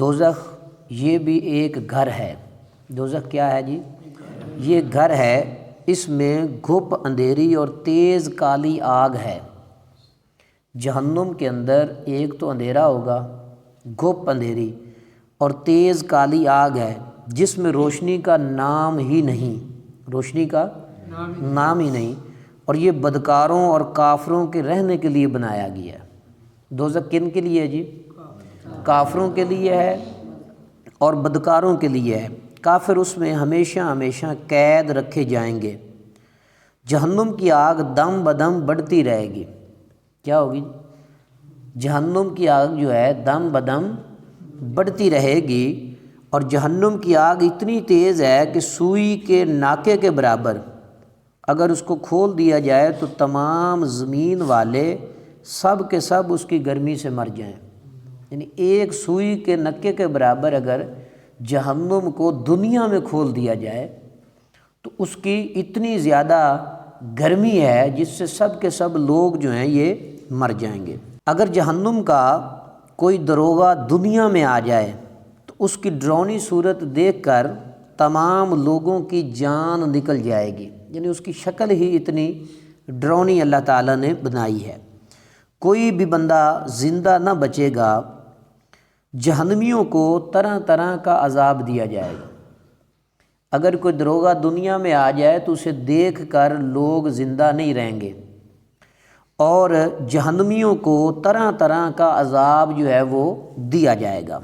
دوزخ یہ بھی ایک گھر ہے۔ دوزخ کیا ہے جی؟ یہ گھر ہے، اس میں گھپ اندھیری اور تیز کالی آگ ہے۔ جہنم کے اندر ایک تو اندھیرا ہوگا، گھپ اندھیری، اور تیز کالی آگ ہے جس میں روشنی کا نام ہی نہیں، روشنی کا نام ہی نہیں، اور یہ بدکاروں اور کافروں کے رہنے کے لیے بنایا گیا ہے۔ دوزخ کن کے لیے ہے جی؟ کافروں کے لیے ہے اور بدکاروں کے لیے ہے۔ کافر اس میں ہمیشہ ہمیشہ قید رکھے جائیں گے۔ جہنم کی آگ دم بدم بڑھتی رہے گی۔ کیا ہوگی؟ جہنم کی آگ جو ہے دم بدم بڑھتی رہے گی، اور جہنم کی آگ اتنی تیز ہے کہ سوئی کے ناکے کے برابر، اگر اس کو کھول دیا جائے تو تمام زمین والے سب کے سب اس کی گرمی سے مر جائیں۔ یعنی ایک سوئی کے نکے کے برابر اگر جہنم کو دنیا میں کھول دیا جائے تو اس کی اتنی زیادہ گرمی ہے جس سے سب کے سب لوگ جو ہیں یہ مر جائیں گے۔ اگر جہنم کا کوئی دروغہ دنیا میں آ جائے تو اس کی ڈراؤنی صورت دیکھ کر تمام لوگوں کی جان نکل جائے گی، یعنی اس کی شکل ہی اتنی ڈراؤنی اللہ تعالیٰ نے بنائی ہے۔ کوئی بھی بندہ زندہ نہ بچے گا۔ جہنمیوں کو طرح طرح کا عذاب دیا جائے گا۔ اگر کوئی دروغہ دنیا میں آ جائے تو اسے دیکھ کر لوگ زندہ نہیں رہیں گے، اور جہنمیوں کو طرح طرح کا عذاب جو ہے وہ دیا جائے گا۔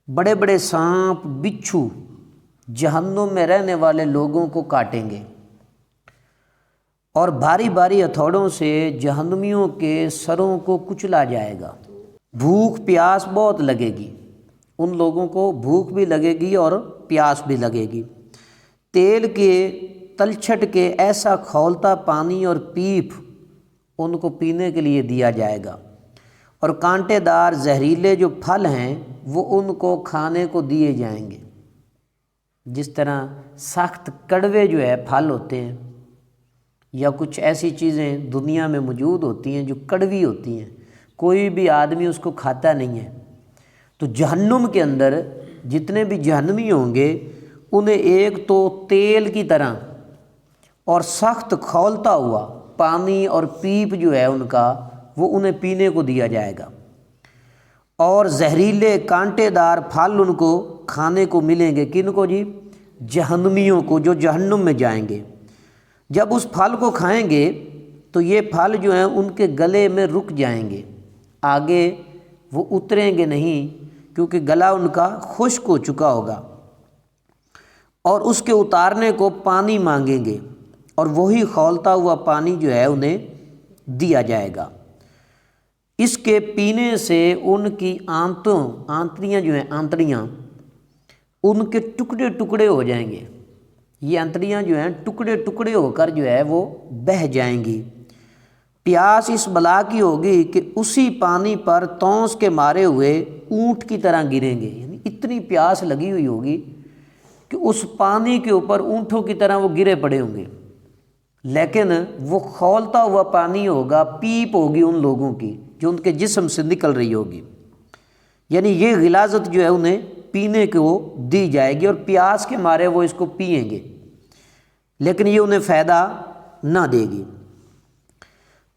بڑے بڑے سانپ بچھو جہنم میں رہنے والے لوگوں کو کاٹیں گے، اور بھاری بھاری ہتھوڑوں سے جہنمیوں کے سروں کو کچلا جائے گا۔ بھوک پیاس بہت لگے گی، ان لوگوں کو بھوک بھی لگے گی اور پیاس بھی لگے گی۔ تیل کے تلچھٹ کے ایسا کھولتا پانی اور پیپ ان کو پینے کے لیے دیا جائے گا، اور کانٹے دار زہریلے جو پھل ہیں وہ ان کو کھانے کو دیے جائیں گے۔ جس طرح سخت کڑوے جو ہے پھل ہوتے ہیں، یا کچھ ایسی چیزیں دنیا میں موجود ہوتی ہیں جو کڑوی ہوتی ہیں، کوئی بھی آدمی اس کو کھاتا نہیں ہے، تو جہنم کے اندر جتنے بھی جہنمی ہوں گے انہیں ایک تو تیل کی طرح اور سخت کھولتا ہوا پانی اور پیپ جو ہے ان کا وہ انہیں پینے کو دیا جائے گا، اور زہریلے کانٹے دار پھل ان کو کھانے کو ملیں گے۔ کن کو جی؟ جہنمیوں کو، جو جہنم میں جائیں گے۔ جب اس پھل کو کھائیں گے تو یہ پھل جو ہیں ان کے گلے میں رک جائیں گے، آگے وہ اتریں گے نہیں، کیونکہ گلا ان کا خشک ہو چکا ہوگا، اور اس کے اتارنے کو پانی مانگیں گے، اور وہی کھولتا ہوا پانی جو ہے انہیں دیا جائے گا۔ اس کے پینے سے ان کی آنتڑیاں جو ہیں، آنتڑیاں ان کے ٹکڑے ٹکڑے ہو جائیں گے۔ یہ آنتڑیاں جو ہیں ٹکڑے ٹکڑے ہو کر جو ہے وہ بہہ جائیں گی۔ پیاس اس بلا کی ہوگی کہ اسی پانی پر تونس کے مارے ہوئے اونٹ کی طرح گریں گے، یعنی اتنی پیاس لگی ہوئی ہوگی کہ اس پانی کے اوپر اونٹوں کی طرح وہ گرے پڑے ہوں گے، لیکن وہ کھولتا ہوا پانی ہوگا، پیپ ہوگی ان لوگوں کی جو ان کے جسم سے نکل رہی ہوگی، یعنی یہ غلاظت جو ہے انہیں پینے کو دی جائے گی، اور پیاس کے مارے وہ اس کو پئیں گے، لیکن یہ انہیں فائدہ نہ دے گی۔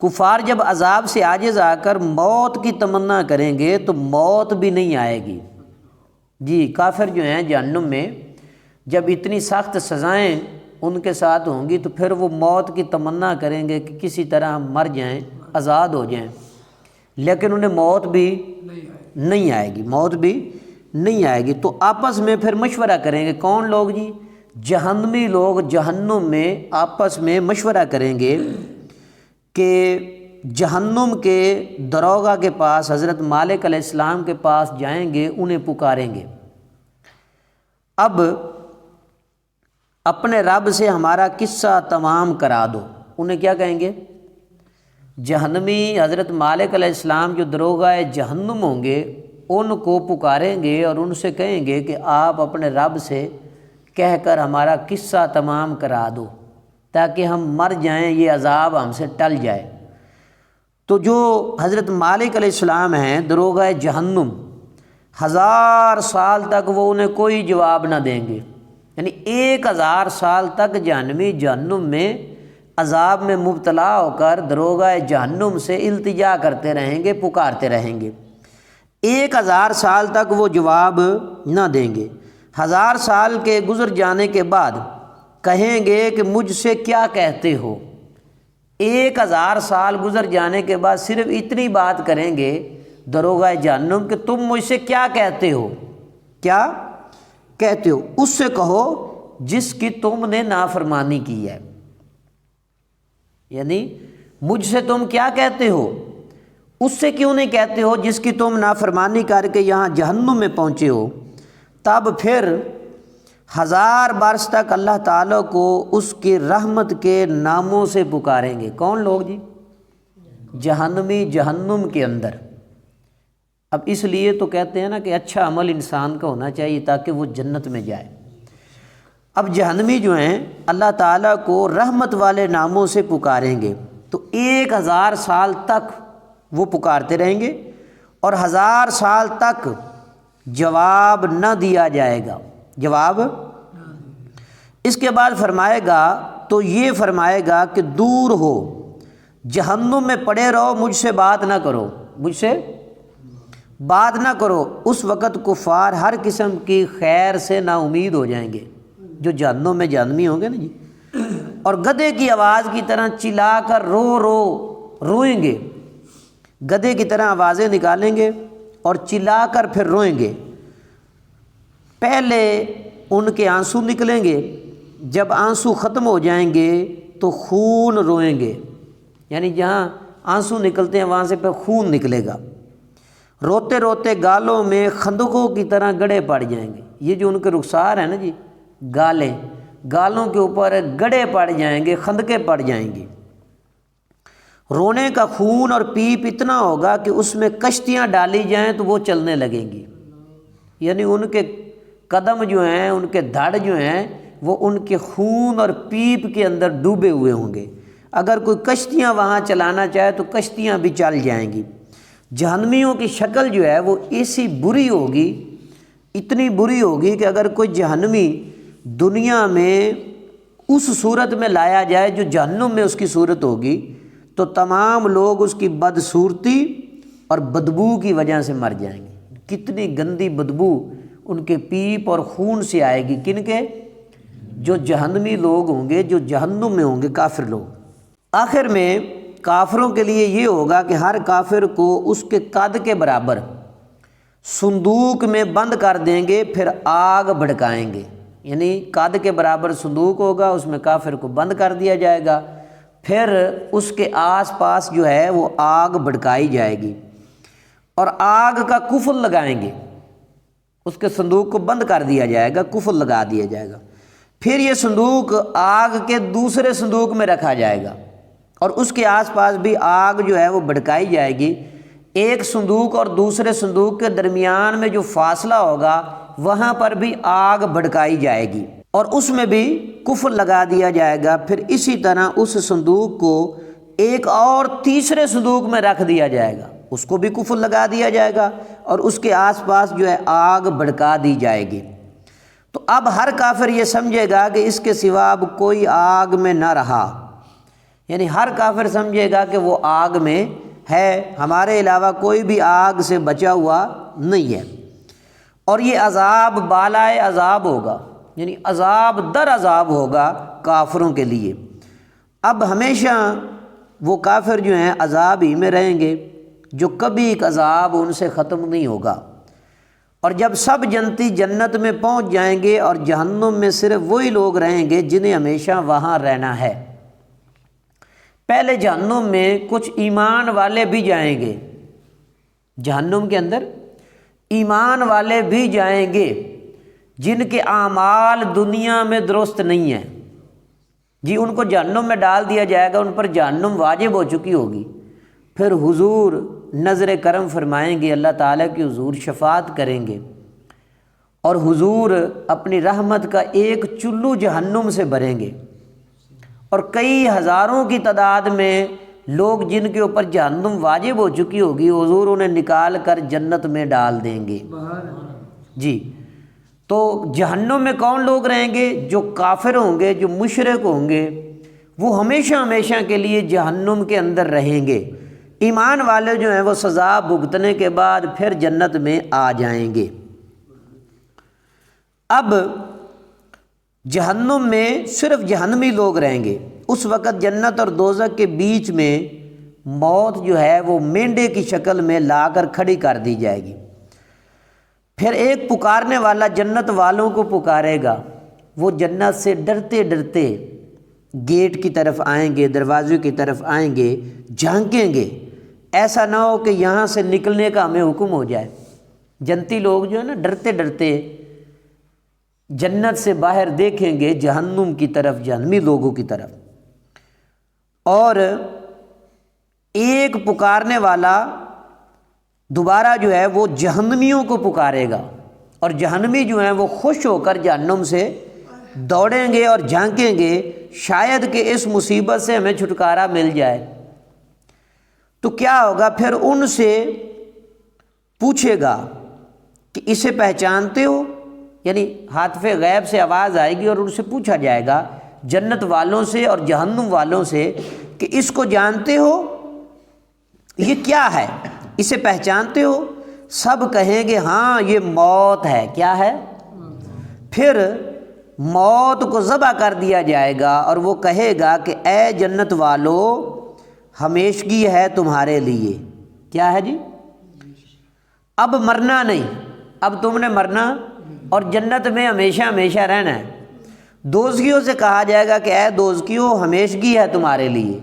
کفار جب عذاب سے عاجز آ کر موت کی تمنا کریں گے تو موت بھی نہیں آئے گی۔ جی کافر جو ہیں جہنم میں جب اتنی سخت سزائیں ان کے ساتھ ہوں گی تو پھر وہ موت کی تمنا کریں گے کہ کسی طرح ہم مر جائیں، آزاد ہو جائیں، لیکن انہیں موت بھی نہیں آئے گی، موت بھی نہیں آئے گی۔ تو آپس میں پھر مشورہ کریں گے، کون لوگ جی؟ جہنمی لوگ جہنم میں آپس میں مشورہ کریں گے کہ جہنم کے دروغہ کے پاس، حضرت مالک علیہ السلام کے پاس جائیں گے، انہیں پکاریں گے، اب اپنے رب سے ہمارا قصہ تمام کرا دو۔ انہیں کیا کہیں گے؟ جہنمی حضرت مالک علیہ السلام جو دروغہ جہنم ہوں گے ان کو پکاریں گے اور ان سے کہیں گے کہ آپ اپنے رب سے کہہ کر ہمارا قصہ تمام کرا دو تاکہ ہم مر جائیں، یہ عذاب ہم سے ٹل جائے۔ تو جو حضرت مالک علیہ السلام ہیں دروغہ جہنم، 1000 سال تک وہ انہیں کوئی جواب نہ دیں گے، یعنی 1000 سال تک جہنمی جہنم میں عذاب میں مبتلا ہو کر دروغہ جہنم سے التجا کرتے رہیں گے، پکارتے رہیں گے۔ 1000 سال تک وہ جواب نہ دیں گے۔ 1000 سال کے گزر جانے کے بعد کہیں گے کہ مجھ سے کیا کہتے ہو۔ 1000 سال گزر جانے کے بعد صرف اتنی بات کریں گے دروغہ جہنم کہ تم مجھ سے کیا کہتے ہو، کیا کہتے ہو؟ اس سے کہو جس کی تم نے نافرمانی کی ہے، یعنی مجھ سے تم کیا کہتے ہو، اس سے کیوں نہیں کہتے ہو جس کی تم نافرمانی کر کے یہاں جہنم میں پہنچے ہو۔ تب پھر 1000 برس تک اللہ تعالیٰ کو اس کی رحمت کے ناموں سے پکاریں گے۔ کون لوگ جی؟ جہنمی جہنم کے اندر۔ اب اس لیے تو کہتے ہیں نا کہ اچھا عمل انسان کا ہونا چاہیے تاکہ وہ جنت میں جائے۔ اب جہنمی جو ہیں اللہ تعالیٰ کو رحمت والے ناموں سے پکاریں گے، تو 1000 سال تک وہ پکارتے رہیں گے اور 1000 سال تک جواب نہ دیا جائے گا، جواب۔ اس کے بعد فرمائے گا تو یہ فرمائے گا کہ دور ہو، جہنم میں پڑے رہو، مجھ سے بات نہ کرو، مجھ سے بات نہ کرو۔ اس وقت کفار ہر قسم کی خیر سے نا امید ہو جائیں گے، جو جہنم میں جہنمی ہوں گے نا جی، اور گدھے کی آواز کی طرح چلا کر روئیں گے، گدھے کی طرح آوازیں نکالیں گے اور چلا کر پھر روئیں گے۔ پہلے ان کے آنسو نکلیں گے، جب آنسو ختم ہو جائیں گے تو خون روئیں گے، یعنی جہاں آنسو نکلتے ہیں وہاں سے پھر خون نکلے گا۔ روتے روتے گالوں میں خندقوں کی طرح گڑھے پڑ جائیں گے، یہ جو ان کے رخسار ہیں نا جی، گالوں کے اوپر گڑھے پڑ جائیں گے، خندقیں پڑ جائیں گی۔ رونے کا خون اور پیپ اتنا ہوگا کہ اس میں کشتیاں ڈالی جائیں تو وہ چلنے لگیں گی، یعنی ان کے قدم جو ہیں، ان کے دھڑ جو ہیں، وہ ان کے خون اور پیپ کے اندر ڈوبے ہوئے ہوں گے۔ اگر کوئی کشتیاں وہاں چلانا چاہے تو کشتیاں بھی چل جائیں گی۔ جہنمیوں کی شکل جو ہے وہ ایسی بری ہوگی، اتنی بری ہوگی کہ اگر کوئی جہنمی دنیا میں اس صورت میں لایا جائے جو جہنم میں اس کی صورت ہوگی تو تمام لوگ اس کی بدصورتی اور بدبو کی وجہ سے مر جائیں گے۔ کتنی گندی بدبو ان کے پیپ اور خون سے آئے گی، کن کے؟ جو جہنمی لوگ ہوں گے، جو جہنم میں ہوں گے، کافر لوگ۔ آخر میں کافروں کے لیے یہ ہوگا کہ ہر کافر کو اس کے قد کے برابر صندوق میں بند کر دیں گے، پھر آگ بھڑکائیں گے، یعنی قد کے برابر صندوق ہوگا، اس میں کافر کو بند کر دیا جائے گا، پھر اس کے آس پاس جو ہے وہ آگ بھڑکائی جائے گی اور آگ کا قفل لگائیں گے، اس کے صندوق کو بند کر دیا جائے گا، قفل لگا دیا جائے گا۔ پھر یہ صندوق آگ کے دوسرے صندوق میں رکھا جائے گا اور اس کے آس پاس بھی آگ جو ہے وہ بھڑکائی جائے گی۔ ایک صندوق اور دوسرے صندوق کے درمیان میں جو فاصلہ ہوگا وہاں پر بھی آگ بھڑکائی جائے گی اور اس میں بھی قفل لگا دیا جائے گا۔ پھر اسی طرح اس صندوق کو ایک اور تیسرے صندوق میں رکھ دیا جائے گا، اس کو بھی قفل لگا دیا جائے گا اور اس کے آس پاس جو ہے آگ بھڑکا دی جائے گی۔ تو اب ہر کافر یہ سمجھے گا کہ اس کے سوا اب کوئی آگ میں نہ رہا، یعنی ہر کافر سمجھے گا کہ وہ آگ میں ہے، ہمارے علاوہ کوئی بھی آگ سے بچا ہوا نہیں ہے۔ اور یہ عذاب بالائے عذاب ہوگا، یعنی عذاب در عذاب ہوگا کافروں کے لیے۔ اب ہمیشہ وہ کافر جو ہیں عذاب ہی میں رہیں گے، جو کبھی ایک عذاب ان سے ختم نہیں ہوگا۔ اور جب سب جنتی جنت میں پہنچ جائیں گے اور جہنم میں صرف وہی لوگ رہیں گے جنہیں ہمیشہ وہاں رہنا ہے۔ پہلے جہنم میں کچھ ایمان والے بھی جائیں گے، جہنم کے اندر ایمان والے بھی جائیں گے جن کے اعمال دنیا میں درست نہیں ہیں جی، ان کو جہنم میں ڈال دیا جائے گا، ان پر جہنم واجب ہو چکی ہوگی۔ پھر حضور نظر کرم فرمائیں گے، اللہ تعالیٰ کی حضور شفاعت کریں گے اور حضور اپنی رحمت کا ایک چلو جہنم سے بھریں گے اور کئی ہزاروں کی تعداد میں لوگ جن کے اوپر جہنم واجب ہو چکی ہوگی حضور انہیں نکال کر جنت میں ڈال دیں گے جی۔ تو جہنم میں کون لوگ رہیں گے؟ جو کافر ہوں گے، جو مشرک ہوں گے، وہ ہمیشہ ہمیشہ کے لیے جہنم کے اندر رہیں گے۔ ایمان والے جو ہیں وہ سزا بھگتنے کے بعد پھر جنت میں آ جائیں گے۔ اب جہنم میں صرف جہنمی لوگ رہیں گے۔ اس وقت جنت اور دوزخ کے بیچ میں موت جو ہے وہ مینڈے کی شکل میں لا کر کھڑی کر دی جائے گی۔ پھر ایک پکارنے والا جنت والوں کو پکارے گا، وہ جنت سے ڈرتے ڈرتے گیٹ کی طرف آئیں گے، دروازے کی طرف آئیں گے، جھانکیں گے، ایسا نہ ہو کہ یہاں سے نکلنے کا ہمیں حکم ہو جائے۔ جنتی لوگ جو ہے نا ڈرتے ڈرتے جنت سے باہر دیکھیں گے جہنم کی طرف، جہنمی لوگوں کی طرف، اور ایک پکارنے والا دوبارہ جو ہے وہ جہنمیوں کو پکارے گا، اور جہنمی جو ہیں وہ خوش ہو کر جہنم سے دوڑیں گے اور جھانکیں گے شاید کہ اس مصیبت سے ہمیں چھٹکارا مل جائے۔ تو کیا ہوگا؟ پھر ان سے پوچھے گا کہ اسے پہچانتے ہو؟ یعنی ہاتف غیب سے آواز آئے گی اور ان سے پوچھا جائے گا جنت والوں سے اور جہنم والوں سے کہ اس کو جانتے ہو؟ یہ کیا ہے؟ اسے پہچانتے ہو؟ سب کہیں گے ہاں یہ موت ہے۔ کیا ہے؟ پھر موت کو ذبح کر دیا جائے گا اور وہ کہے گا کہ اے جنت والو ہمیشگی ہے تمہارے لیے۔ کیا ہے جی؟ اب مرنا نہیں، اب تم نے مرنا اور جنت میں ہمیشہ ہمیشہ رہنا ہے۔ دوزخیوں سے کہا جائے گا کہ اے دوزخیوں ہمیشگی ہے تمہارے لیے،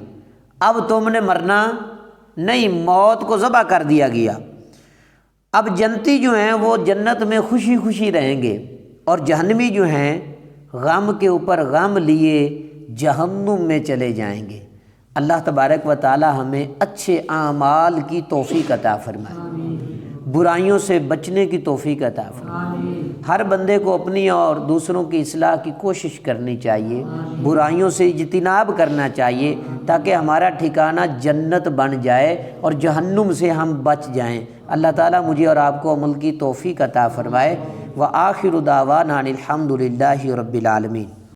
اب تم نے مرنا نہیں، موت کو ذبح کر دیا گیا۔ اب جنتی جو ہیں وہ جنت میں خوشی خوشی رہیں گے، اور جہنمی جو ہیں غم کے اوپر غم لیے جہنم میں چلے جائیں گے۔ اللہ تبارک و تعالی ہمیں اچھے اعمال کی توفیق عطا فرمائے، برائیوں سے بچنے کی توفیق عطا فرمائے۔ ہر بندے کو اپنی اور دوسروں کی اصلاح کی کوشش کرنی چاہیے، برائیوں سے اجتناب کرنا چاہیے تاکہ ہمارا ٹھکانہ جنت بن جائے اور جہنم سے ہم بچ جائیں۔ اللہ تعالیٰ مجھے اور آپ کو عمل کی توفیق عطا فرمائے۔ وآخر دعوانا الحمد للہ رب العالمین۔